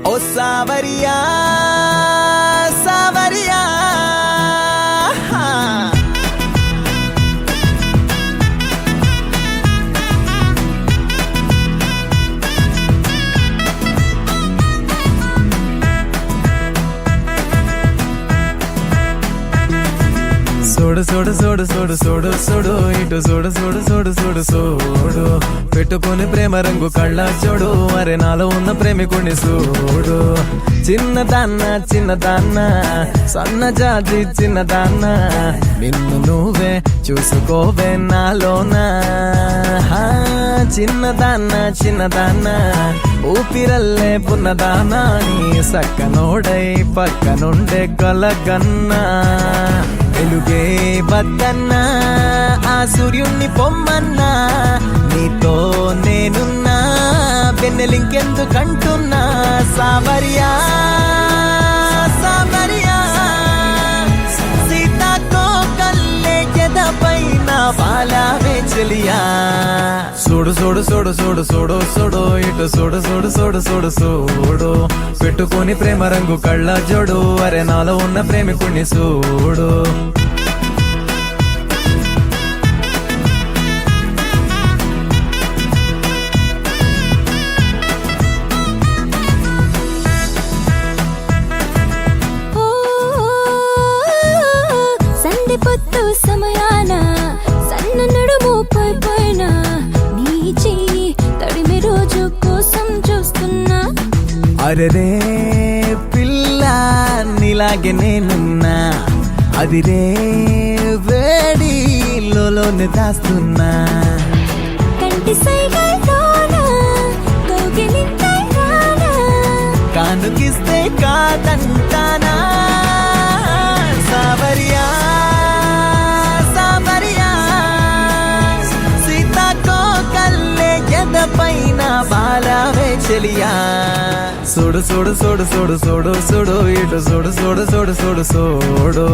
ఓ సావరియా సావరియా చూడు చూడు చూడు చూడు చూడు చూడు ఇటు చూడు చూడు చూడు చూడు చూడు పెట్టుకుని ప్రేమ రంగు కళ్ళ చూడు అరే నాలో ఉన్న ప్రేమికుని చూడు చిన్నదాన్న చిన్నదాన్న సన్నజాతి చిన్నదాన్న నిన్ను నువ్వే చూసుకోవే నాలోనా చిన్నదాన్న చిన్నదాన్న ఊపిరల్లే పున్నదానా నీ సక్కనోడై పక్కనుండే కలగన్నా వెలుగే వద్దన్నా ఆ సూర్యుణ్ణి పొమ్మన్నా నీతో నేనున్నా వెన్నెలింకెందుకంటున్నా సావరియా సావరియా సీతాకో కల్లే ఎదపైన బాలావే చెలియా చూడు చూడు చూడు చూడు చూడు చూడు ఇటు చూడు చూడు చూడు చూడు చూడు పెట్టుకుని ప్రేమ రంగు కళ్ళ జోడు అరే నాలో ఉన్న ప్రేమికుణ్ణి చూడు పొత్తు సమయాన సన్న నడుము పోయిపోయినా నీ చెయ్యి తడిమి రోజు కోసం చూస్తున్నా అరెరే పిల్ల నీలాగే నేనున్నా అది రే వేడి లోనే దాస్తున్నా కంటి సైగల్లోనా కౌగిలింతైనా కానుకిస్తే కాదంటానా సావరియా పైన బాలావే చెలియా చూడు చూడు చూడు చూడు చూడు చూడు ఇటు చూడు చూడు చూడు చూడు చూడు